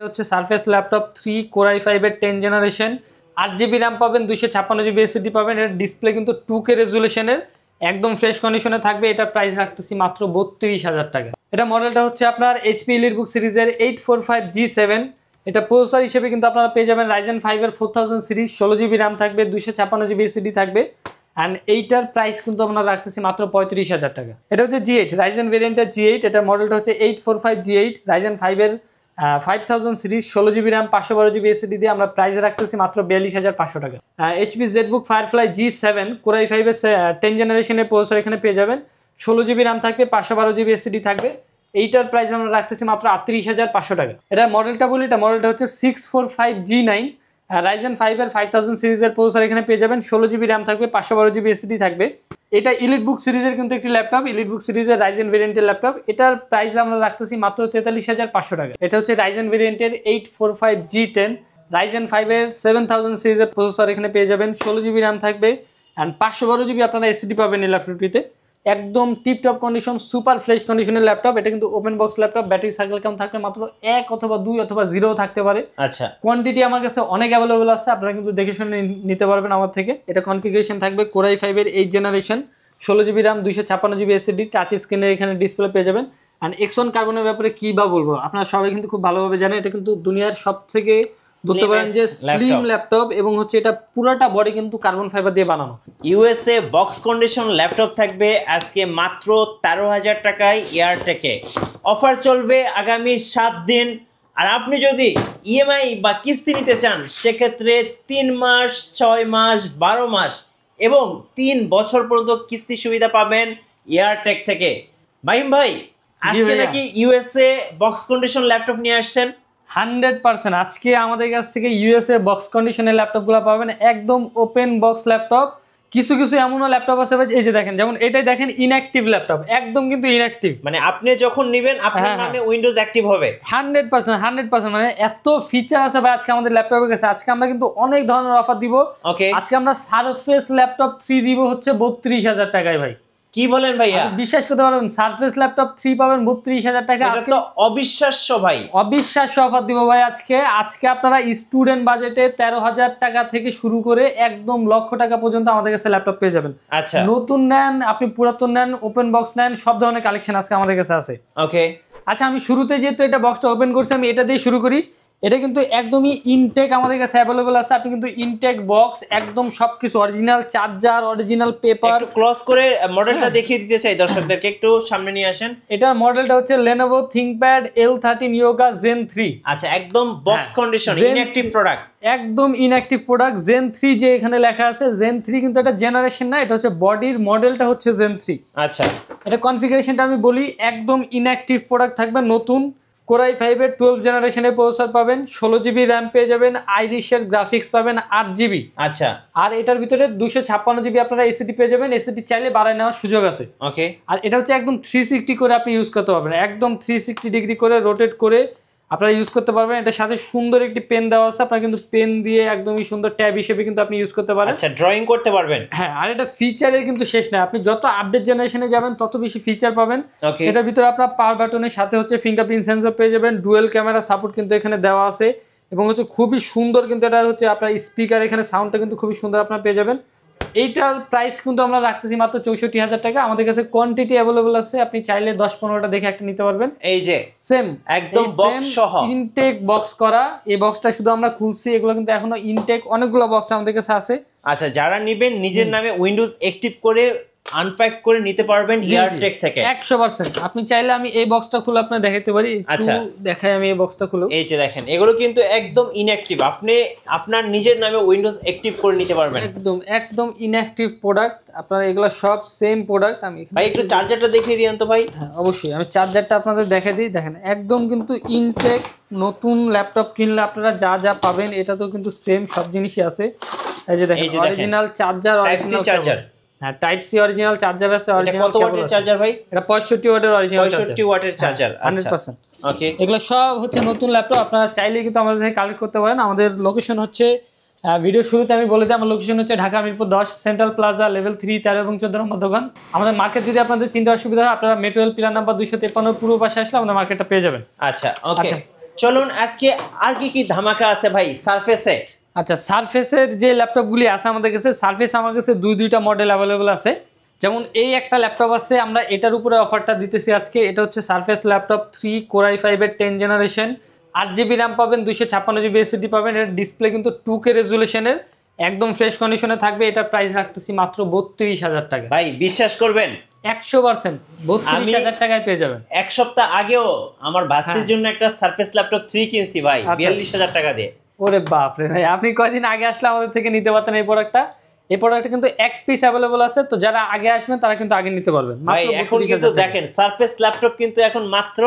হচ্ছে surface laptop 3 Core i5 এর 10 generation 8GB RAM পাবেন 256GB SSD পাবেন। এর ডিসপ্লে কিন্তু 2K রেজুলেশনের একদম ফ্রেশ কন্ডিশনে থাকবে। এটা প্রাইস রাখতেছি মাত্র 32,000 টাকা। এটা মডেলটা হচ্ছে আপনার HP EliteBook সিরিজের 845G7। এটা প্রসেসর হিসেবে কিন্তু আপনারা পেয়ে যাবেন Ryzen 5 এর 4000 সিরিজ 16GB RAM থাকবে 256GB SSD থাকবে। অ্যান্ড এইটার প্রাইস কিন্তু আমরা রাখতেছি মাত্র 35,000 টাকা। এটা হচ্ছে G8 Ryzen ভেরিয়েন্টের G8। এটার মডেলটা হচ্ছে 845G8 Ryzen 5 এর 5000 series 16GB RAM 512GB SSD দিয়ে আমরা প্রাইস রাখতেছি মাত্র 42,500 টাকা। HP ZBook Firefly G7 Core i5 এর 10 জেনারেশনের প্রসেসর এখানে পেয়ে যাবেন। 16GB RAM থাকবে 512GB SSD থাকবে। এইটার প্রাইস আমরা রাখতেছি মাত্র 38,500 টাকা। এটা মডেলটা বলি, এটা মডেলটা হচ্ছে 645G9 Ryzen 5 এর 5000 সিরিজের প্রসেসর এখানে পেয়ে যাবেন। 16GB RAM থাকবে 512GB SSD থাকবে। এটা EliteBook সিরিজের কিন্তু একটি ল্যাপটপ, EliteBook সিরিজের Ryzen ভেরিয়েন্টের ল্যাপটপ। এটার প্রাইস আমরা রাখতেছি মাত্র 43,500 টাকা। এটা হচ্ছে Ryzen ভেরিয়েন্টের 845G10 Ryzen 5 এর 7000 সিরিজের প্রসেসর এখানে পেয়ে যাবেন। 16GB RAM থাকবে অ্যান্ড 512GB আপনারা SSD পাবেন এই ল্যাপটপটিতে। একদম টিপটপ কন্ডিশন সুপার ফ্রেশ কন্ডিশনের ল্যাপটপ। এটা কিন্তু open box laptop. Battery cycle count থাকবে মাত্র 1 অথবা 2 অথবা 0 থাকতে পারে। আচ্ছা, কোয়ান্টিটি আমার কাছে অনেক অ্যাভেলেবল আছে, আপনারা কিন্তু দেখে শুনে নিতে পারবেন আমার থেকে। এটা কনফিগারেশন থাকবে Core i5 এর 8 generation 16GB RAM 256GB SSD touch স্ক্রিনের এখানে ডিসপ্লে পেয়ে যাবেন। অ্যান্ড X1 কার্বনের ব্যাপারে কি বা বলবো, আপনারা সবাই কিন্তু খুব ভালোভাবে জানেন এটা কিন্তু দুনিয়ার সবথেকে বলতে পারেন যে স্লিম ল্যাপটপ এবং হচ্ছে এটা পুরোটা বডি কিন্তু কার্বন ফাইবার দিয়ে বানানো। USA বক্স কন্ডিশন ল্যাপটপ থাকবে আজকে মাত্র 13,000 টাকায় এয়ারটেকে। অফার চলবে আগামী 7 দিন। আর আপনি যদি ইএমআই বা কিস্তি নিতে চান সেক্ষেত্রে 3 মাস 6 মাস 12 মাস এবং 3 বছর পর্যন্ত কিস্তি সুবিধা পাবেন এয়ারটেক থেকে। মাহিম ভাই, আজকে নাকি USA বক্স কন্ডিশন ল্যাপটপ নিয়ে আসছেন? 100% আজকে আমাদের কাছ থেকে USA বক্স কন্ডিশনের ল্যাপটপগুলো পাবেন, একদম ওপেন বক্স ল্যাপটপ। কিছু কিছু এমনও ল্যাপটপ আছে এই যে দেখেন, যেমন এটাই দেখেন ইনঅ্যাক্টিভ ল্যাপটপ, একদম কিন্তু ইনঅ্যাক্টিভ। মানে আপনি যখন নেবেন আপনার নামে উইন্ডোজ অ্যাক্টিভ হবে 100%। মানে এত ফিচার আছে ভাই আজকে আমাদের ল্যাপটপের কাছে। আজকে আমরা কিন্তু অনেক ধরনের অফার দিব। আজকে আমরা সারফেস ল্যাপটপ 3 দিব হচ্ছে 32,000 টাকায়। ভাই কি বলেন ভাইয়া, বিশ্বাস করতে পারবেন সারফেস ল্যাপটপ 3 পাবেন 32,000 টাকা। আজকে তো অবিশ্বাস্য ভাই, অবিশ্বাস্য অফার দিব ভাই আজকে আপনারা স্টুডেন্ট বাজেটে 13,000 টাকা থেকে শুরু করে একদম লক্ষ টাকা পর্যন্ত আমাদের কাছে ল্যাপটপ পেয়ে যাবেন। আচ্ছা, নতুন নেন আপনি পুরাতন নেন ওপেন বক্স নেন, সব ধরনের কালেকশন আজকে আমাদের কাছে আছে। ওকে, আচ্ছা আমি শুরুতে যেহেতু এটা বক্সটা ওপেন করছি আমি এটা দিয়ে শুরু করি। এটা কিন্তু একদমই ইনটেক আমাদের কাছে অ্যাভেলেবল আছে। আপনি কিন্তু ইনটেক বক্স একদম সবকিছু অরিজিনাল চার্জার, অরিজিনাল পেপার। একটু ক্লোজ করে মডেলটা দেখিয়ে দিতে চাই দর্শকদেরকে, একটু সামনে নিয়ে আসেন। এটার মডেলটা হচ্ছে Lenovo ThinkPad L13 Yoga Zen 3। আচ্ছা, একদম বক্স কন্ডিশন ইনঅ্যাক্টিভ প্রোডাক্ট, একদম ইনঅ্যাক্টিভ প্রোডাক্ট। Zen 3 যে এখানে লেখা আছে, Zen 3 কিন্তু এটা জেনারেশন না, এটা হচ্ছে বডির মডেলটা হচ্ছে Zen 3। আচ্ছা, এটা কনফিগারেশনটা আমি বলি, একদম ইনঅ্যাক্টিভ প্রোডাক্ট থাকবে। নতুন Core i5 এর 12 জেনারেশনের প্রসেসর পাবেন, 16GB RAM পেয়ে যাবেন, আইরিশের গ্রাফিক্স পাবেন 8GB। আচ্ছা, আর এটার ভিতরে 256GB আপনারা এসএসডি পেয়ে যাবেন। এসএসডি চাইলে বাড়ায় নেওয়ার সুযোগ আছে। ওকে, আর এটা হচ্ছে একদম 360 করে আপনি ইউজ করতে পারবেন, একদম 360 ডিগ্রি করে রোটেট করে আপনারা ইউজ করতে পারবেন। এটার সাথে সুন্দর একটি পেন দেওয়া আছে, আপনারা কিন্তু পেন দিয়ে একদমই সুন্দর ট্যাব হিসেবে কিন্তু আপনি ইউজ করতে পারেন। আচ্ছা, ড্রয়িং করতে পারবেন। হ্যাঁ, আর এটা ফিচারের কিন্তু শেষ নাই, আপনি যত আপডেট জেনারেশনে যাবেন তত বেশি ফিচার পাবেন। এটার ভিতরে আপনার পাওয়ার বাটনের সাথে হচ্ছে ফিঙ্গারপ্রিন্ট সেন্সর পেয়ে যাবেন, ডুয়েল ক্যামেরা সাপোর্ট কিন্তু এখানে দেওয়া আছে এবং হচ্ছে খুবই সুন্দর কিন্তু এটা হচ্ছে আপনার স্পিকার, এখানে সাউন্ডটা কিন্তু খুবই সুন্দর আপনারা পেয়ে যাবেন। এইটার প্রাইস কিন্তু আমরা রাখতেছি মাত্র 64,000 টাকা। আমাদের কাছে কোয়ান্টিটি অ্যাভেলেবল আছে, আপনি চাইলে 10-15টা দেখে একটা নিতে পারবেন। এই যে সেম একদম বক্স সহ ইনটেক বক্স করা, এই বক্সটা শুধু আমরা খুলছি, এগুলো কিন্তু এখনো ইনটেক অনেকগুলো বক্স আমাদের কাছে আছে। আচ্ছা, যারা নেবেন নিজের নামে উইন্ডোজ অ্যাক্টিভ করে আনপ্যাক করে নিতে পারবেন এয়ারটেক থেকে 100%। আপনি চাইলে আমি এই বক্সটা খুলে আপনাদের দেখাতে পারি। আচ্ছা, দেখাই আমি এই বক্সটা খুলে। এই যে দেখেন, এগুলো কিন্তু একদম ইনঅ্যাক্টিভ, আপনি আপনার নিজের নামে উইন্ডোজ অ্যাক্টিভ করে নিতে পারবেন। একদম ইনঅ্যাক্টিভ প্রোডাক্ট, আপনারা এগুলো সব সেম প্রোডাক্ট। আমি ভাই একটু চার্জারটা দেখিয়ে দিন তো ভাই। হ্যাঁ অবশ্যই, আমি চার্জারটা আপনাদের দেখিয়ে দিই। দেখেন একদম কিন্তু ইনটেক, নতুন ল্যাপটপ কিনলে আপনারা যা যা পাবেন এটা তো কিন্তু সেম সব জিনিসই আছে। এই যে দেখেন অরিজিনাল চার্জার, অরিজিনাল চার্জার। হ্যাঁ, টাইপ সি অরিজিনাল চার্জার আছে। অরিজিনাল কত ওয়াটের চার্জার ভাই? এটা 65 ওয়াটের অরিজিনাল চার্জার, 65 ওয়াটের চার্জার 100%। ওকে, এগুলো সব হচ্ছে নতুন ল্যাপটপ, আপনারা চাইলে কিন্তু আমাদের থেকে কালেক্ট করতে পারেন। আমাদের লোকেশন হচ্ছে ভিডিও শুরুতে আমি বলে দিই, আমার লোকেশন হচ্ছে Dhaka Mirpur 10 central plaza level 3, 13 এবং 14 নম্বর দোকান। আমাদের মার্কেট যদি আপনাদের চিন্তা অসুবিধা হয়, আপনারা মেট্রোয়েল পিলার নাম্বার 253 পূর্ব পাশে আসলে আমাদের মার্কেটটা পেয়ে যাবেন। আচ্ছা, ওকে। চলুন আজকে আর কি ধামাকা আছে ভাই সারফেসে। আচ্ছা, সারফেসের যে ল্যাপটপগুলি আছে আমাদের কাছে, সারফেস আমার কাছে দুইটা মডেল অ্যাভেলেবল আছে। যেমন এই একটা ল্যাপটপ আছে, আমরা এটার উপরে অফারটা দিতেছি আজকে। এটা হচ্ছে surface laptop 3 Core i5-এর 10 generation, 8GB RAM পাবেন, 256GB SSD পাবেন। এর ডিসপ্লে কিন্তু 2K রেজুলেশনের, একদম ফ্রেশ কন্ডিশনে থাকবে। এটা প্রাইস রাখতেছি মাত্র 32,000 টাকা। ভাই বিশ্বাস করবেন 100% 32,000 টাকায় পেয়ে যাবেন। এক সপ্তাহ আগেও আমার ভাস্তির জন্য একটা সারফেস ল্যাপটপ 3 কিনছি ভাই 42,000 টাকা দিয়ে। ওরে বাপরে ভাই, আপনি কয়দিন আগে আসলে আমাদের থেকে নিতে পারতেন এই প্রোডাক্টটা। এই প্রোডাক্টটা কিন্তু এক পিস অ্যাভেলেবল আছে, তো যারা আগে আসবেন তারা কিন্তু আগে নিতে পারবেন। ভাই এখন কিন্তু দেখেন সারফেস ল্যাপটপ কিন্তু এখন মাত্র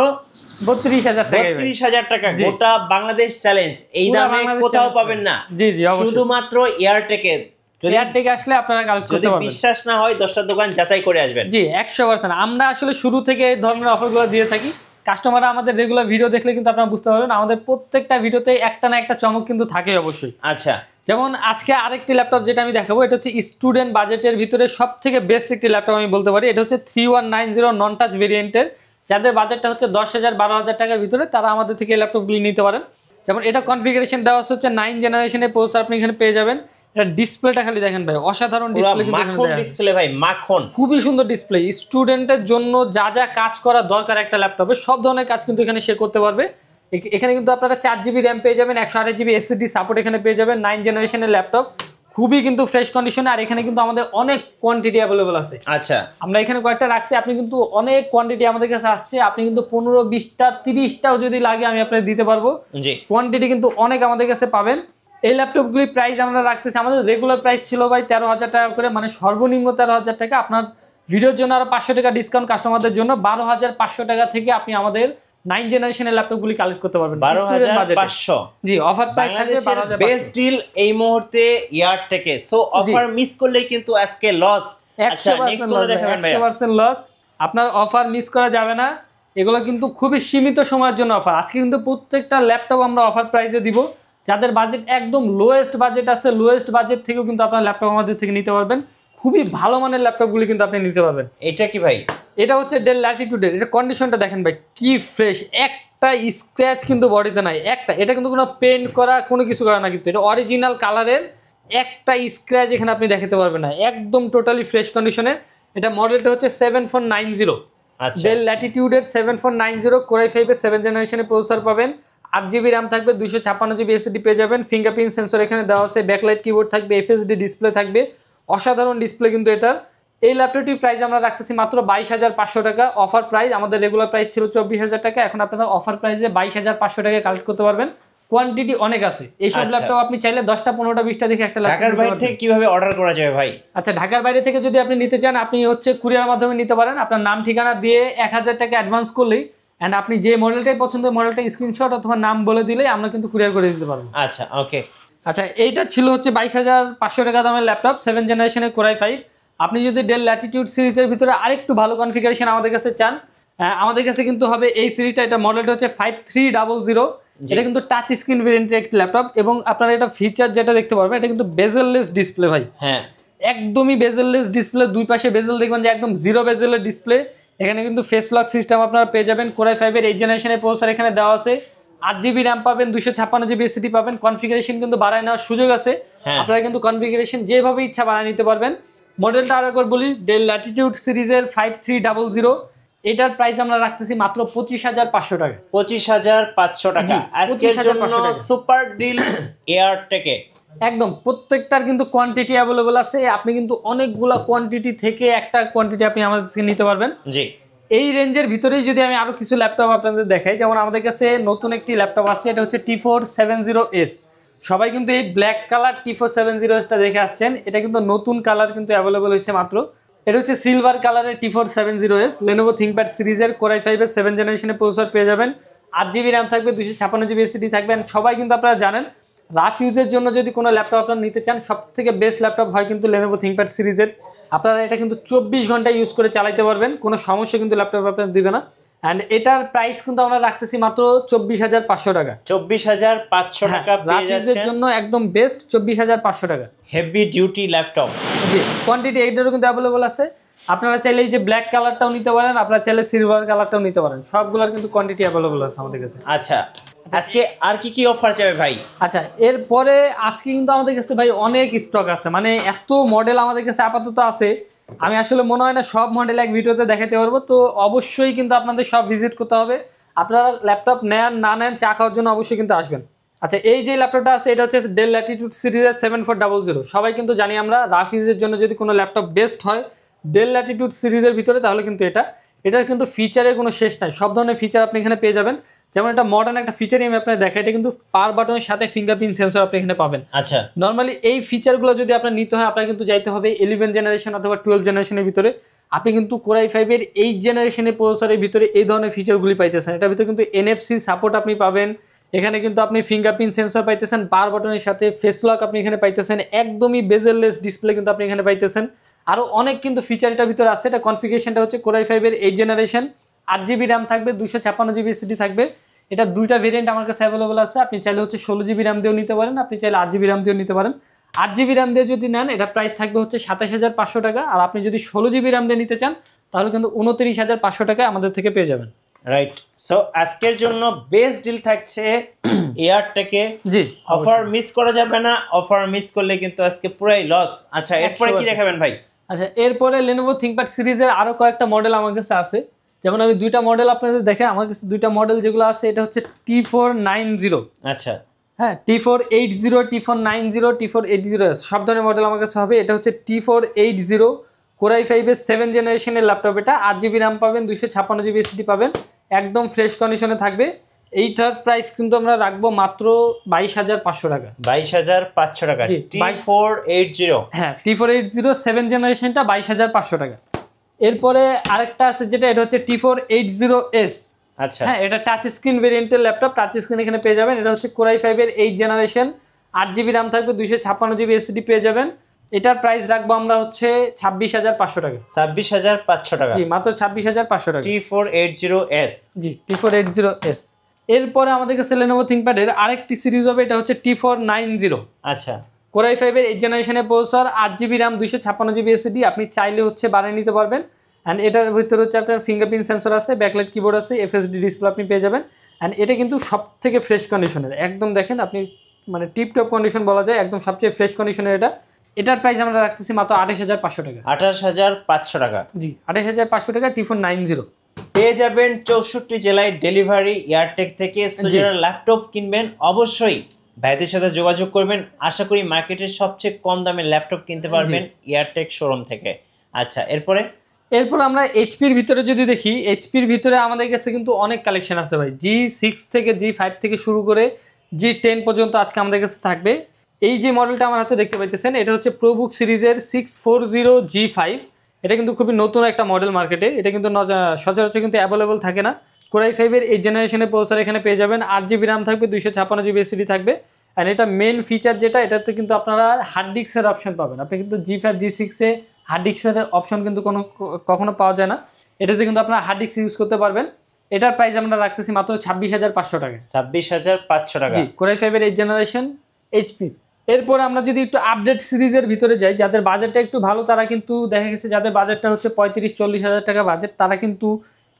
32,000 টাকা। 32,000 টাকা গোটা বাংলাদেশ চ্যালেঞ্জ, এই দামে কোথাও পাবেন না। জি জি, শুধুমাত্র এয়ারটেকে। এয়ারটেকে আসলে আপনারা কালেক্ট করতে পারবেন। বিশ্বাস না হয় 10টা দোকান যাচাই করে আসবেন। জি 100%। আমরা আসলে শুরু থেকে এই ধরনের অফারগুলো দিয়ে থাকি। কাস্টমাররা আমাদের রেগুলার ভিডিও দেখলে কিন্তু আপনারা বুঝতে পারবেন আমাদের প্রত্যেকটা ভিডিওতে একটা না একটা চমক কিন্তু থাকে অবশ্যই। আচ্ছা, যেমন আজকে আরেকটি ল্যাপটপ যেটা আমি দেখাবো, এটা হচ্ছে স্টুডেন্ট বাজেটের ভিতরে সব থেকে বেস্ট একটি ল্যাপটপ আমি বলতে পারি। এটা হচ্ছে 3190 নন টাচ ভেরিয়েন্টের। যাদের বাজেটটা হচ্ছে 10,000 12,000 টাকার ভিতরে, তারা আমাদের থেকে এই ল্যাপটপগুলি নিতে পারেন। যেমন এটা কনফিগারেশন দেওয়া হচ্ছে 9 জেনারেশনের প্রসেসর আপনি এখানে পেয়ে যাবেন। এটা ডিসপ্লেটা খালি দেখেন ভাই, অসাধারণ ডিসপ্লে কিন্তু এখানে দেয়া আছে। ডিসপ্লে ভাই মাখন, খুবই সুন্দর ডিসপ্লে। স্টুডেন্টের জন্য যা যা কাজ করা দরকার একটা ল্যাপটপে, সব ধরনের কাজ কিন্তু এখানে সে করতে পারবে। এখানে কিন্তু আপনারা 4GB র্যাম পেয়ে যাবেন, 128GB SSD সাপোর্ট এখানে পেয়ে যাবেন। 9 জেনারেশনের ল্যাপটপ, খুবই কিন্তু ফ্রেশ কন্ডিশনে। আর এখানে কিন্তু আমাদের অনেক কোয়ান্টিটি অ্যাভেলেবল আছে। আচ্ছা, আমরা এখানে কয়েকটা রাখছি, আপনি কিন্তু অনেক কোয়ান্টিটি আমাদের কাছে আসছে। আপনি কিন্তু 15, 20টা, 30টাও যদি লাগে আমি আপনাকে দিতে পারবো। জি, কোয়ান্টিটি কিন্তু অনেক আমাদের কাছে পাবেন। এই ল্যাপটপগুলি প্রাইস আমরা রাখতেছি, আমাদের রেগুলার প্রাইস ছিল ভাই 13,000 টাকা করে, মানে সর্বনিম্ন 13,000 টাকা। আপনার ভিডিওর জন্য আরো 500 টাকা ডিসকাউন্ট কাস্টমারদের জন্য 12,500 টাকা থেকে আপনি আমাদের 9 জেনারেশনের ল্যাপটপগুলি কালেক্ট করতে পারবেন 12,500। জি, অফার প্রাইস থাকবে 12,500। বেস্ট ডিল এই মুহূর্তে এয়ারটেকে। সো অফার মিস করলেই কিন্তু আজকে লস। আচ্ছা, নেক্সট কোন দেখাবেন ভাই? 100% লস। আপনার অফার মিস করা যাবে না। এগুলো কিন্তু খুবই সীমিত সময়ের জন্য অফার। আজকে কিন্তু প্রত্যেকটা ল্যাপটপ আমরা অফার প্রাইসে দিব। যাদের বাজেট একদম লোয়েস্ট বাজেট আছে, লোয়েস্ট বাজেট থেকেও কিন্তু আপনার ল্যাপটপ আমাদের থেকে নিতে পারবেন। খুবই ভালো মানের ল্যাপটপগুলি কিন্তু আপনি নিতে পারবেন। এটা কি ভাই? এটা হচ্ছে ডেল ল্যাটিটিউডের। এটা কন্ডিশনটা দেখেন ভাই, কি ফ্রেশ, একটা স্ক্র্যাচ কিন্তু বডিতে নাই একটা। এটা কিন্তু কোনো পেন্ট করা কোনো কিছু করা না, কিন্তু এটা অরিজিনাল কালারের, একটা স্ক্র্যাচ এখানে আপনি দেখাতে পারবেন না, একদম টোটালি ফ্রেশ কন্ডিশনের। এটা মডেলটা হচ্ছে 7490। আচ্ছা, ডেল ল্যাটিটিউডের 7490 Core i5-এর 7 জেনারেশনের প্রসেসর পাবেন। 8GB র্যাম থাকবে, 256GB SSD পেয়ে যাবেন। ফিঙ্গারপ্রিন্ট সেন্সর এখানে দেওয়া আছে, ব্যাকলাইট কিবোর্ড থাকবে, FSD ডিসপ্লে থাকবে, অসাধারণ ডিসপ্লে কিন্তু এটার। এই ল্যাপটপটির প্রাইস আমরা রাখতেছি মাত্র 22,500 টাকা অফার প্রাইস। আমাদের রেগুলার প্রাইস ছিল 24,000 টাকা, এখন আপনারা অফার প্রাইসে 22,500 টাকায় কালেক্ট করতে পারবেন। কোয়ান্টিটি অনেক আছে। এইসব ল্যাপটপ আপনি চাইলে 10টা 15টা 20টা দেখে একটা ল্যাপটপ ঢাকার বাইরে থেকে কিভাবে অর্ডার করা যাবে ভাই? আচ্ছা, ঢাকার বাইরে থেকে যদি আপনি নিতে চান, আপনি হচ্ছে কুরিয়ার মাধ্যমে নিতে পারেন। আপনার নাম ঠিকানা দিয়ে 1,000 টাকা অ্যাডভান্স করলেই, অ্যান্ড আপনি যে মডেলটাই পছন্দ মডেলটা স্ক্রিনশট অথবা নাম বলে দিলেই আমরা কিন্তু কুরিয়ার করে দিতে পারবো। আচ্ছা, ওকে। আচ্ছা, এইটা ছিল হচ্ছে 22,500 টাকা দামের ল্যাপটপ 7 জেনারেশনের Core i5। আপনি যদি ডেল ল্যাটিটিউড সিরিজের ভিতরে আরেকটু ভালো কনফিগারেশন আমাদের কাছে চান, আমাদের কাছে কিন্তু হবে এই সিরিজটা। এটা মডেলটা হচ্ছে 5300। এটা কিন্তু টাচ স্ক্রিন ভেরিয়েন্টের একটি ল্যাপটপ, এবং আপনারা এটা ফিচার যেটা দেখতে পারবেন, এটা কিন্তু বেজেললেস ডিসপ্লে ভাই। হ্যাঁ, একদমই বেজেললেস ডিসপ্লে, দুই পাশে বেজেল দেখবেন যে একদম জিরো বেজেলের ডিসপ্লে। এখানে কিন্তু ফেস লক সিস্টেম আপনারা পেয়ে যাবেন। Core i5-এর 8 জেনারেশনের প্রসেসর এখানে দেওয়া আছে, 8GB র্যাম পাবেন, 256GB SSD পাবেন। কনফিগারেশন কিন্তু বাড়ায় নেওয়ার সুযোগ আছে, আপনারা কিন্তু কনফিগারেশন যেভাবে ইচ্ছা বাড়ায় নিতে পারবেন। মডেলটা আরেকবার বলি, ডেল ল্যাটিটিউড সিরিজের 5300। এটার প্রাইস আমরা রাখতেছি মাত্র 25,500 টাকা। 25,500 টাকা আজকের জন্য সুপার ডিল এয়ারটেকে। একদম প্রত্যেকটার কিন্তু কোয়ান্টিটি অ্যাভেলেবল আছে। আপনি কিন্তু অনেকগুলা কোয়ান্টিটি থেকে একটা কোয়ান্টিটি আপনি আমাদের থেকে নিতে পারবেন। জি, এই রেঞ্জের ভিতরেই যদি আমি আরো কিছু ল্যাপটপ আপনাদের দেখাই, যেমন আমাদের কাছে নতুন একটি ল্যাপটপ আছে, এটা হচ্ছে T470S। সবাই কিন্তু এই ব্ল্যাক কালার T470Sটা দেখে আসছেন, এটা কিন্তু নতুন কালার কিন্তু অ্যাভেলেবল হয়েছে মাত্র। এটা হচ্ছে সিলভার কালারের T470S। Lenovo ThinkPad সিরিজের Core i5-এর 7 জেনারেশনের প্রসেসর পেয়ে যাবেন। 8GB র্যাম থাকবে, 256GB SSD থাকবে। সবাই কিন্তু আপনারা জানেন রাফ ইউজের জন্য যদি কোনো ল্যাপটপ আপনারা নিতে চান, সব থেকে বেস্ট ল্যাপটপ হয় কিন্তু Lenovo ThinkPad সিরিজের। আপনারা এটা কিন্তু 24 ঘন্টা ইউজ করে চালাতে পারবেন, কোনো সমস্যা কিন্তু ল্যাপটপ আপনার দিবে না। অ্যান্ড এটার প্রাইস কিন্তু আমরা রাখতেছি মাত্র 24,500 টাকা। 24,500 টাকা পেয়ে যাচ্ছেন জন্য একদম বেস্ট 24,500 টাকা হেভি ডিউটি ল্যাপটপ। জি, কোয়ান্টিটি এইটারও কিন্তু অ্যাভেলেবল আছে। আপনারা চাইলে এই যে ব্ল্যাক কালারটাও নিতে পারেন, আপনারা চাইলে সিলভার কালারটাও নিতে পারেন, সবগুলোর কিন্তু কোয়ান্টিটি অ্যাভেলেবল আছে আমাদের কাছে। আচ্ছা, আজকে আর কি অফার যাবে ভাই? আচ্ছা, এরপরে আজকে কিন্তু আমাদের কাছে ভাই অনেক স্টক আছে, মানে এত মডেল আমাদের কাছে আপাতত আছে, আমি আসলে মনে হয় না সব মডেল এক ভিডিওতে দেখাতে পারবো। তো অবশ্যই কিন্তু আপনাদের সব ভিজিট করতে হবে। আপনারা ল্যাপটপ নেন না নেন, চা খাওয়ার জন্য অবশ্যই কিন্তু আসবেন। আচ্ছা, এই যে ল্যাপটপটা আছে এটা হচ্ছে ডেল ল্যাটিটিউড সিরিজের 7400। সবাই কিন্তু জানি আমরা রাফ ইউজের জন্য যদি কোনো ল্যাপটপ বেস্ট হয় ডেল ল্যাটিটিউড সিরিজের ভিতরে, তাহলে কিন্তু এটার কিন্তু ফিচারের কোনো শেষ নাই। সব ধরনের ফিচার আপনি এখানে পেয়ে যাবেন। যেমন একটা মডার্ন একটা ফিচারই আমি আপনাকে দেখাই, এটা কিন্তু পাওয়ার বাটনের সাথে ফিঙ্গারপ্রিন্ট সেন্সর আপনি এখানে পাবেন। আচ্ছা, নর্মালি এই ফিচারগুলো যদি আপনার নিতে হয় আপনার কিন্তু যাইতে হবে 11 জেনারেশন অথবা 12 জেনারেশনের ভিতরে। আপনি কিন্তু কোরাই 5 এর 8 জেনারেশনের প্রসেসরের ভিতরে এই ধরনের ফিচারগুলি পাইতেছেন। এটার ভিতরে কিন্তু NFC সাপোর্ট আপনি পাবেন, এখানে কিন্তু আপনি ফিঙ্গারপ্রিন্ট সেন্সর পাইতেছেন, পাওয়ার বাটনের সাথে ফেস লক আপনি এখানে পাইতেছেন, একদমই বেজেললেস ডিসপ্লে কিন্তু আপনি এখানে পাইতেছেন। আরও অনেক কিন্তু ফিচার এটার ভিতরে আছে। এটা কনফিগারেশনটা হচ্ছে কোরাই 5 এর 8 জেনারেশন, 8GB র্যাম থাকবে, 256GB SSD থাকবে। এটা দুইটা ভেরিয়েন্ট আমার কাছে অ্যাভেলেবল আছে। আপনি চাইলে হচ্ছে 16GB র্যাম দিয়েও নিতে পারেন, আপনি চাইলে 8GB র্যাম দিয়েও নিতে পারেন। 8GB র্যাম দিয়ে যদি নেন এটা প্রাইস থাকবে হচ্ছে 27500 টাকা, আর আপনি যদি 16GB র্যাম দিয়ে নিতে চান তাহলে কিন্তু 29500 টাকায় আমাদের থেকে পেয়ে যাবেন। রাইট। সো আজকের জন্য বেস্ট ডিল থাকছে এয়ারটেকে। জি, অফার মিস করা যাবে না, অফার মিস করলে কিন্তু আজকে পুরাই লস। আচ্ছা, এরপরে কি দেখাবেন ভাই? আচ্ছা, এরপরে Lenovo ThinkPad সিরিজের আরো কয়েকটা মডেল আমার কাছে আছে। যেমন আমি দুইটা মডেল আপনাদের দেখে, আমার কাছে দুইটা মডেল যেগুলো আছে এটা হচ্ছে T490। আচ্ছা, হ্যাঁ, T480, T490, T480 সব ধরনের মডেল আমার কাছে হবে। এটা হচ্ছে T480 কোরাই 5 এর 7 জেনারেশনের ল্যাপটপ। এটা 8GB র্যাম পাবেন, 256GB SSD পাবেন, একদম ফ্রেশ কন্ডিশনে থাকবে। এইটার প্রাইস কিন্তু আমরা রাখবো মাত্র 22500 টাকা। 22500 টাকা T480। হ্যাঁ, T480 7 জেনারেশনটা 22500 টাকা। এরপরে আরেকটা আছে যেটা এটা হচ্ছে T480S। আচ্ছা, হ্যাঁ, এটা টাচ স্ক্রিন ভেরিয়েন্টের ল্যাপটপ, টাচ স্ক্রিন এখানে পেয়ে যাবেন। এটা হচ্ছে কোরাই 5 এর 8 জেনারেশন, 8GB র্যাম থাকবে, 256GB SSD পেয়ে যাবেন। এটার প্রাইস রাখবো আমরা হচ্ছে 26500 টাকা। 26500 টাকা? জি, মাত্র 26500 টাকা। T480S। জি, T480S। এরপরে আমাদের কাছে Lenovo ThinkPad এর আরেকটি সিরিজ হবে, এটা হচ্ছে T490। আচ্ছা, কোরাই 5 এর 8 জেনারেশনের processor, 8GB RAM, 256GB SSD, আপনি চাইলে হচ্ছে বাড়িয়ে নিতে পারবেন। অ্যান্ড এটার ভিতরে হচ্ছে আপনার ফিঙ্গারপ্রিন্ট সেন্সর আছে, ব্যাকলাইট কিবোর্ড আছে, FSD ডিসপ্লে আপনি পেয়ে যাবেন। অ্যান্ড এটা কিন্তু সব থেকে ফ্রেশ কন্ডিশনের, একদম দেখেন আপনি মানে টিপটপ কন্ডিশন বলা যায়, একদম সবচেয়ে ফ্রেশ কন্ডিশনের এটা। এটার প্রাইস আমরা রাখতেছি মাত্র 28500 টাকা। 28500 টাকা? জি, 28500 টাকা T490। পেয়ে যাবেন 64 জেলায় ডেলিভারি এয়ারটেক থেকে। সো যারা ল্যাপটপ কিনবেন অবশ্যই ভাইদের সাথে যোগাযোগ করবেন। আশা করি মার্কেটের সবচেয়ে কম দামে ল্যাপটপ কিনতে পারবেন এয়ারটেক শোরুম থেকে। আচ্ছা, এরপর আমরা এইচপির ভিতরে যদি দেখি, এইচপির ভিতরে আমাদের কাছে কিন্তু অনেক কালেকশন আছে ভাই। G6 থেকে G5 থেকে শুরু করে G10 পর্যন্ত আজকে আমাদের কাছে থাকবে। এই যে মডেলটা আমার হাতে দেখতে পাইতেছেন এটা হচ্ছে প্রোবুক সিরিজের 640G5। এটা কিন্তু খুবই নতুন একটা মডেল মার্কেটে, এটা কিন্তু সচরাচর কিন্তু অ্যাভেলেবল থাকে না। কোরাই 5 এর 8 জেনারেশনের প্রসেসর এখানে পেয়ে যাবেন, 8GB র্যাম থাকবে, 256GB SSD থাকবে। অ্যান্ড এটা মেন ফিচার যেটা, এটাতে কিন্তু আপনারা হার্ড ডিস্কের অপশন পাবেন। আপনি কিন্তু G5 G6-এ হার্ড ডিস্কের অপশন কিন্তু কখনো পাওয়া যায় না, এটাতে কিন্তু আপনারা হার্ড ডিস্ক ইউজ করতে পারবেন। এটার প্রাইস আমরা রাখতেছি মাত্র 26500 টাকা। 26500 টাকা? জি, কোরাই 5 এর 8 জেনারেশন এইচপি। এরপরে আমরা যদি একটু আপডেট সিরিজের ভিতরে যাই, যাদের বাজেটটা একটু ভালো তারা কিন্তু দেখা গেছে, যাদের বাজেটটা হচ্ছে 35-40 হাজার টাকা বাজেট, তারা কিন্তু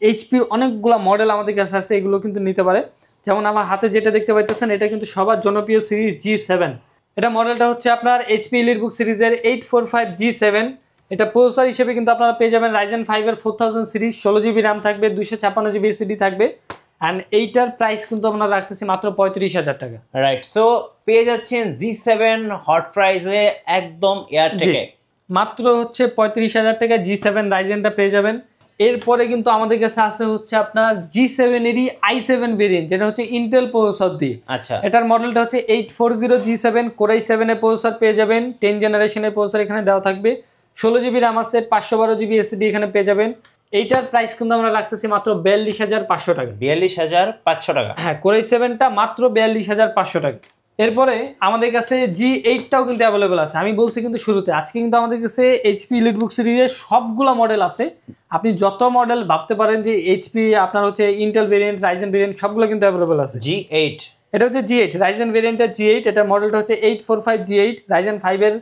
এইচপির অনেকগুলো মডেল আমাদের কাছে আছে, এগুলো কিন্তু নিতে পারে। যেমন আমার হাতে যেটা দেখতে পাইতেছেন এটা কিন্তু সবার জনপ্রিয় সিরিজ G7। এটা মডেলটা হচ্ছে আপনার এইচপি এলিটবুক সিরিজের 845G7। এটা প্রসেসর হিসেবে কিন্তু আপনারা পেয়ে যাবেন Ryzen 5 এর 4000 সিরিজ, 16GB র্যাম থাকবে, 256GB SSD থাকবে। অ্যান্ড এইটার প্রাইস কিন্তু আমরা রাখতেছি মাত্র 35000 টাকা। রাইট। সো পেয়ে যাচ্ছেন G7 হট প্রাইসে একদম এয়ারটেকে, মাত্র হচ্ছে 35000 টাকা G7 রাইজেনটা পেয়ে যাবেন। এরপরে কিন্তু আমাদের কাছে আছে হচ্ছে আপনার G7 এরই i7 ভেরিয়েন্ট, যেটা হচ্ছে ইন্টেল প্রসেসর দিয়ে। আচ্ছা, এটার মডেলটা হচ্ছে 840G7 কোরাই 7 এর প্রসেসর পেয়ে যাবেন, 10 জেনারেশনের প্রসেসর এখানে দেওয়া থাকবে, 16GB র্যাম আছে, 512GB SSD এখানে পেয়ে যাবেন। এইটার প্রাইস কিন্তু আমরা রাখতেছি মাত্র 42500 টাকা। 42500 টাকা? হ্যাঁ, কোরাই 7টা মাত্র 42500 টাকা। এরপরে আমাদের কাছে G8টাও কিন্তু অ্যাভেলেবল আছে। আমি বলছি কিন্তু শুরুতে, আজকে কিন্তু আমাদের কাছে এইচপি এলিটবুক সিরিজের সবগুলো মডেল আছে। আপনি যত মডেল ভাবতে পারেন যে এইচপি আপনার হচ্ছে ইন্টেল ভেরিয়েন্ট, রাইজেন ভেরিয়েন্ট সবগুলো কিন্তু অ্যাভেলেবল আছে। G8, এটা হচ্ছে G8 রাইজেন ভেরিয়েন্টের G8। এটার মডেলটা হচ্ছে 845G8 Ryzen 5 এর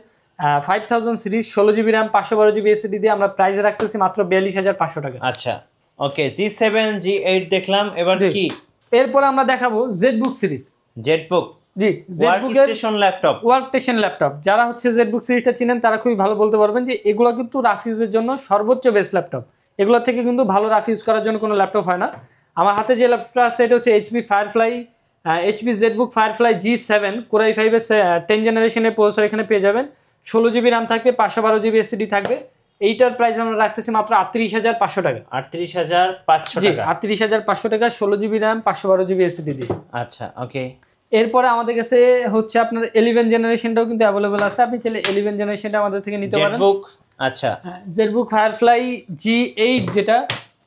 5000 series, 16GB RAM, 512GB SSD দিয়ে আমরা প্রাইস রাখতেছি মাত্র 42500 টাকা। আচ্ছা, ওকে, G7 G8 দেখলাম, এবার কি এরপর আমরা দেখাবো জেডবুক সিরিজ। জেডবুক, জি, ওয়ার্কস্টেশন ল্যাপটপ। ওয়ার্কস্টেশন ল্যাপটপ যারা হচ্ছে জেডবুক সিরিজটা চিনেন তারা খুবই ভালো বলতে পারবেন যে এগুলো কিন্তু রাফ ইউজের জন্য সর্বোচ্চ বেস্ট ল্যাপটপ। এগুলো থেকে কিন্তু ভালো রাফ ইউজ করার জন্য কোনো ল্যাপটপ হয় না। আমার হাতে যে ল্যাপটপটা আছে এটা হচ্ছে HP ZBook firefly G7 Core i5 এর 10 জেনারেশনের প্রসেসর এখানে পেয়ে যাবেন। 16 জিবি র্যাম থাকবে, 512 জিবি এসএসডি থাকবে। এইটার প্রাইস আমরা রাখতেছি মাত্র 38,500 টাকা। 38,500 টাকা? 38,500 টাকা, 16 জিবি র্যাম, 512 জিবি এসএসডি দিয়ে। আচ্ছা, ওকে। এরপরে আমাদের কাছে হচ্ছে আপনার 11 জেনারেশনটাও কিন্তু অ্যাভেলেবল আছে, আপনি চাইলে 11 জেনারেশনটা আমাদের থেকে নিতে পারেন। জেডবুক, আচ্ছা, জেডবুক ফায়ারফ্লাই G8 যেটা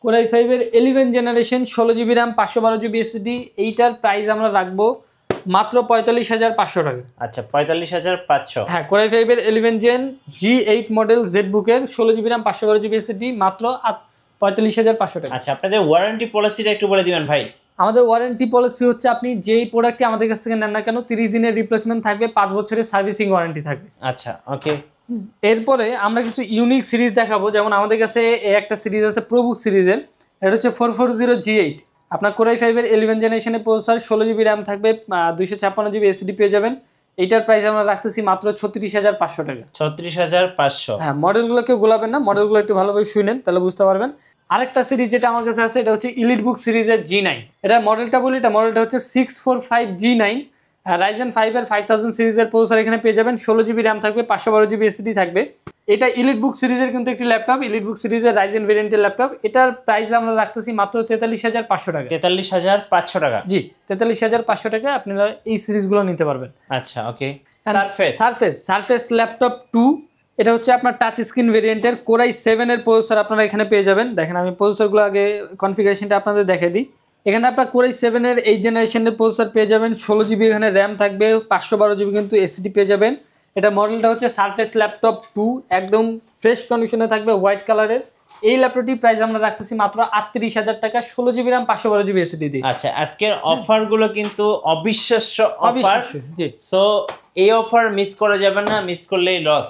Core i5 এর 11 generation, 16 GB RAM, 512 GB SSD. এইটার প্রাইস আমরা রাখবো মাত্র 45,500 টাকা। আচ্ছা, 45,500। হ্যাঁ, Core i5 এর 11 জেন G8 মডেল জেডবুকের 16 জিবি র্যাম, 512 জিবি এসএসডি, মাত্র 45,500 টাকা। আচ্ছা, আপনাদের ওয়ারেন্টি পলিসিটা একটু বলে দিবেন ভাই। আমাদের ওয়ারেন্টি পলিসি হচ্ছে আপনি যেই প্রোডাক্টটি আমাদের কাছ থেকে নেন না কেন 30 দিনের রিপ্লেসমেন্ট থাকবে, 5 বছরের সার্ভিসিং ওয়ারেন্টি থাকবে। আচ্ছা, ওকে। এরপরে আমরা কিছু ইউনিক সিরিজ দেখাবো, যেমন আমাদের কাছে একটা সিরিজ আছে প্রোবুক সিরিজের, এটা হচ্ছে 440 G8। আপনার Core i5 এর 11 জেনারেশনের প্রসেসর, 16 জিবি র্যাম থাকবে, 256 জিবি এসএসডি পেয়ে যাবেন। এইটার প্রাইস আমরা রাখতেছি মাত্র 36,500 টাকা। 36,500। হ্যাঁ, মডেলগুলো কেউ গোলাবেন না, মডেলগুলো একটু ভালোভাবে শুনেন তাহলে বুঝতে পারবেন। আরেকটা সিরিজ যেটা আমার কাছে আছে এটা হচ্ছে এলিটবুক সিরিজের G9। এটা মডেলটা বলি, এটা মডেলটা হচ্ছে 645 G9 Ryzen 5 এর 5000 সিরিজের প্রসেসর এখানে পেয়ে যাবেন। 16 জিবি র্যাম থাকবে, 512 জিবি এসএসডি থাকবে। এটা এলিটবুক সিরিজের কিন্তু একটি ল্যাপটপ, এলিটবুক সিরিজের রাইজেন ভেরিয়েন্টের ল্যাপটপ। এটার প্রাইস আমরা রাখতেছি মাত্র 43,500 টাকা। 43,500 টাকা? জি, 43,500 টাকা আপনারা এই সিরিজগুলো নিতে পারবেন। আচ্ছা, ওকে। সারফেস ল্যাপটপ 2, এটা হচ্ছে আপনার টাচ স্ক্রিন ভেরিয়েন্টের Core i7 এর প্রসেসর আপনারা এখানে পেয়ে যাবেন। দেখেন আমি প্রসেসরগুলো আগে কনফিগারেশনটা আপনাদের দেখিয়ে দিই। এখানে আপনার Core i7 এর 8 জেনারেশনের প্রসেসর পেয়ে যাবেন, 16 জিবি এখানে র্যাম থাকবে, 512 জিবি কিন্তু এসএসডি পেয়ে যাবেন। এটা মডেলটা হচ্ছে সারফেস ল্যাপটপ 2, একদম ফ্রেশ কন্ডিশনে থাকবে, হোয়াইট কালারের। এই ল্যাপটপটির প্রাইস আমরা রাখতেছি মাত্র 38,000 টাকা, 16 জিবি র্যাম, 512 জিবি এসএসডি দিয়ে। আচ্ছা, আজকের অফারগুলো কিন্তু অবিশ্বাস্য অফার। জি, সো এই অফার মিস করা যাবে না, মিস করলেই লস।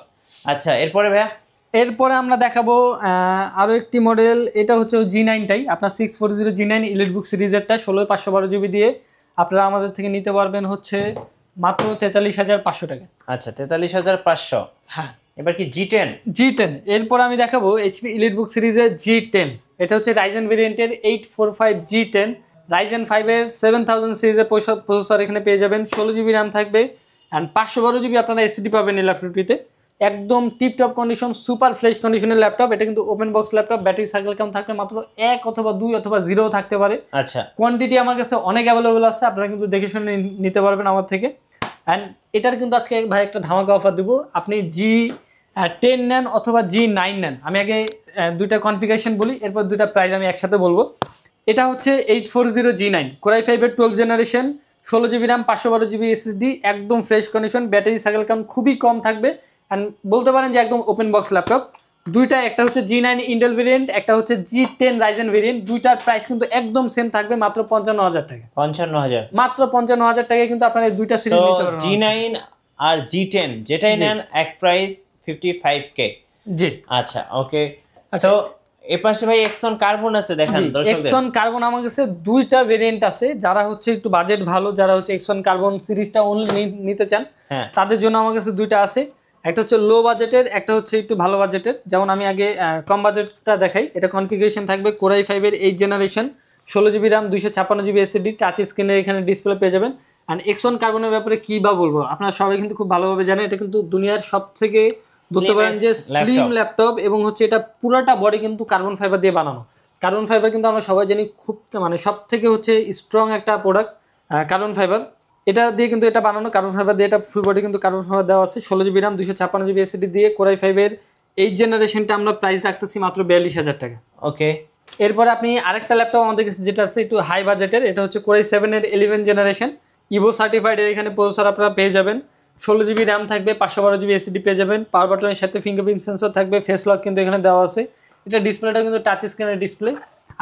আচ্ছা, এরপরে ভাইয়া? এরপরে আমরা দেখাবো আরও একটি মডেল, এটা হচ্ছে G9টাই, আপনার 640 G9 এলিটবুক সিরিজেরটা, 16/512 জিবি দিয়ে আপনারা আমাদের থেকে নিতে পারবেন হচ্ছে মাত্র 43,500 টাকা। আচ্ছা, 43,500। হ্যাঁ, এবার কি G10। এরপর আমি দেখাবো এইচপি এলিটবুক সিরিজের G10। এটা হচ্ছে রাইজেন ভেরিয়েন্টের 845 G10, রাইজেন 5 এর 7000 সিরিজের প্রসেসর এখানে পেয়ে যাবেন। 16 জিবি র্যাম থাকবে অ্যান্ড 512 জিবি আপনারা এসএসডি পাবেন এই ল্যাপটপটিতে। একদম টিপটপ কন্ডিশন, সুপার ফ্রেশ কন্ডিশনের ল্যাপটপ। এটা কিন্তু open box laptop, battery cycle কেমন থাকবে মাত্র 1 অথবা 2 অথবা 0 থাকতে পারে। আচ্ছা, কোয়ান্টিটি আমার কাছে অনেক অ্যাভেলেবল আছে, আপনারা কিন্তু দেখে শুনে নিতে পারবেন আমার থেকে। অ্যান্ড এটার কিন্তু আজকে ভাই একটা ধামাকা অফার দেবো, আপনি G10 নেন অথবা G9 নেন। আমি আগে দুইটা কনফিগারেশন বলি, এরপর দুইটা প্রাইস আমি একসাথে বলবো। এটা হচ্ছে 840 G9 Core i5 এর 12 generation, 16 GB RAM, 512 GB SSD, একদম fresh condition, battery cycle count খুবই কম থাকবে। অ্যান্ড বলতে পারেন যে একদম ওপেন বক্স ল্যাপটপ। দুইটা, একটা হচ্ছে G9 ইন্টেল ভেরিয়েন্ট, একটা হচ্ছে G10 রাইজেন ভেরিয়েন্ট। দুইটার প্রাইস কিন্তু একদম সেম থাকবে, মাত্র 55,000 টাকা। 55,000? মাত্র 55,000 টাকায় কিন্তু আপনারা এই দুইটা সিরিজ নিতে পারবেন। G9 আর G10 যেটাই নেন এক প্রাইস 55K। জি, আচ্ছা, ওকে। সো এপাশে ভাই এক্সন কার্বন আছে, দেখেন দর্শকদের। এক্সন কার্বন আমার কাছে দুইটা ভেরিয়েন্ট আছে, যারা হচ্ছে একটু বাজেট ভালো, যারা হচ্ছে এক্সন কার্বন সিরিজটা অনলি নিতে চান তাদের জন্য আমার কাছে দুইটা আছে। একটা হচ্ছে লো বাজেটের, একটা হচ্ছে একটু ভালো বাজেটের। যেমন আমি আগে কম বাজেটটা দেখাই। এটা কনফিগারেশন থাকবে Core i5 এর 8 generation, 16 GB RAM, 256 GB SSD, touch স্ক্রিনের এখানে ডিসপ্লে পেয়ে যাবেন। অ্যান্ড এক্সন কার্বনের ব্যাপারে কী বা বলবো, আপনারা সবাই কিন্তু খুব ভালোভাবে জানেন এটা কিন্তু দুনিয়ার সব থেকে ধরতে পারেন যে স্লিম ল্যাপটপ, এবং হচ্ছে এটা পুরোটা বডি কিন্তু কার্বন ফাইবার দিয়ে বানানো। কার্বন ফাইবার কিন্তু আমরা সবাই জানি খুব মানে সব থেকে হচ্ছে স্ট্রং একটা প্রোডাক্ট কার্বন ফাইবার। এটা দিয়ে কিন্তু এটা বানানো কার্বন ফাইবার দিয়ে, এটা ফুল বডি কিন্তু কার্বন ফাইবার দেওয়া আছে। 16 জিবি র্যাম, 256 জিবি এসএসডি দিয়ে Core i5 এর 8 জেনারেশনটা আমরা প্রাইস রাখতেছি মাত্র 42,000 টাকা। ওকে। এরপরে আপনি আরেকটা ল্যাপটপ আমাদের কাছে যেটা আছে একটু হাই বাজেটের, এটা হচ্ছে Core i7 এর 11 জেনারেশন, ইভো সার্টিফাইড এর এখানে প্রসেসর আপনারা পেয়ে যাবেন। 16 জিবি র্যাম থাকবে, 512 জিবি এসএসডি পেয়ে যাবেন। পাওয়ার বাটনের সাথে ফিঙ্গারপ্রিন্ট সেন্সর থাকবে, ফেস লক কিন্তু এখানে দেওয়া আছে। এটা ডিসপ্লেটা কিন্তু টাচ স্ক্রিনের ডিসপ্লে।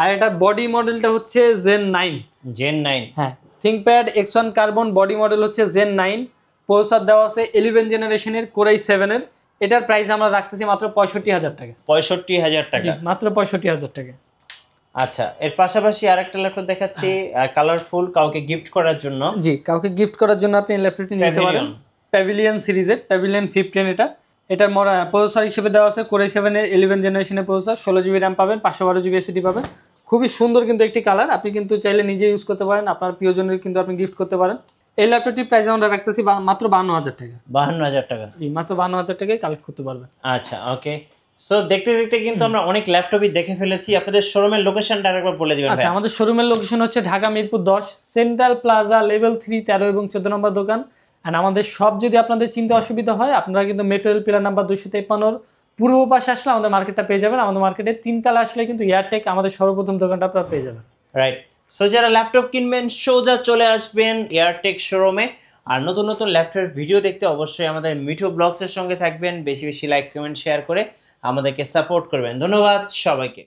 আর এটা বডি মডেলটা হচ্ছে Zen 9। হ্যাঁ, ThinkPad X one carbon body model হচ্ছে Zen 9, প্রসেসর দেওয়া আছে 11 জেনারেশনের Core i7 এর। এটার প্রাইস আমরা রাখতেছি মাত্র 65,000 টাকা। 65,000 টাকা? মাত্র 65,000 টাকা। আচ্ছা, এর পাশাপাশি আরেকটা ল্যাপটপ দেখাচ্ছি কালারফুল, কাউকে গিফট করার জন্য। জি, কাউকে গিফট করার জন্য আপনি এই ল্যাপটপটি নিতে পারেন। প্যাভিলিয়ন সিরিজের, প্যাভিলিয়ন 15 এটার প্রসেসর হিসেবে দেওয়া আছে Core i7 এর 11 জেনারেশনের প্রসেসর, 16 জিবি র্যাম পাবেন, 512 জিবি এসএসডি পাবেন। খুবই সুন্দর কিন্তু একটি কালার, আপনি কিন্তু চাইলে নিজে ইউজ করতে পারেন, আপনার প্রিয়জনের কিন্তু আপনি গিফট করতে পারেন। এই ল্যাপটপটির প্রাইস আমরা রাখতেছি মাত্র 52,000 টাকা। 52,000 টাকা? জি, মাত্র 52,000 টাকায় কালেক্ট করতে পারবেন। আচ্ছা, ওকে। সো দেখতে দেখতে কিন্তু আমরা অনেক ল্যাপটপই দেখে ফেলেছি। আপনাদের শোরুমের লোকেশনটা আরেকবার বলে দিবেন। আচ্ছা, আমাদের শোরুমের লোকেশন হচ্ছে Dhaka Mirpur 10 central plaza level 3 13 এবং 14 নম্বর দোকান। আর আমাদের সব যদি আপনাদের চিন্তা অসুবিধা হয়, আপনারা কিন্তু মেট্রো রেল পিলার নাম্বার 253 পূর্ব পাশে আসলে আমাদের মার্কেটটা পেয়ে যাবেন। আমাদের মার্কেটে 3 তলা আসলে কিন্তু এয়ারটেক আমাদের সর্বপ্রথম দোকানটা আপনারা পেয়ে যাবেন। রাইট। সো যারা ল্যাপটপ কিনবেন সোজা চলে আসবেন এয়ারটেক শোরুমে। আর নতুন নতুন ল্যাপটপের ভিডিও দেখতে অবশ্যই আমাদের মিঠু ব্লগসের সঙ্গে থাকবেন। বেশি বেশি লাইক, কমেন্ট, শেয়ার করে আমাদেরকে সাপোর্ট করবেন। ধন্যবাদ সবাইকে।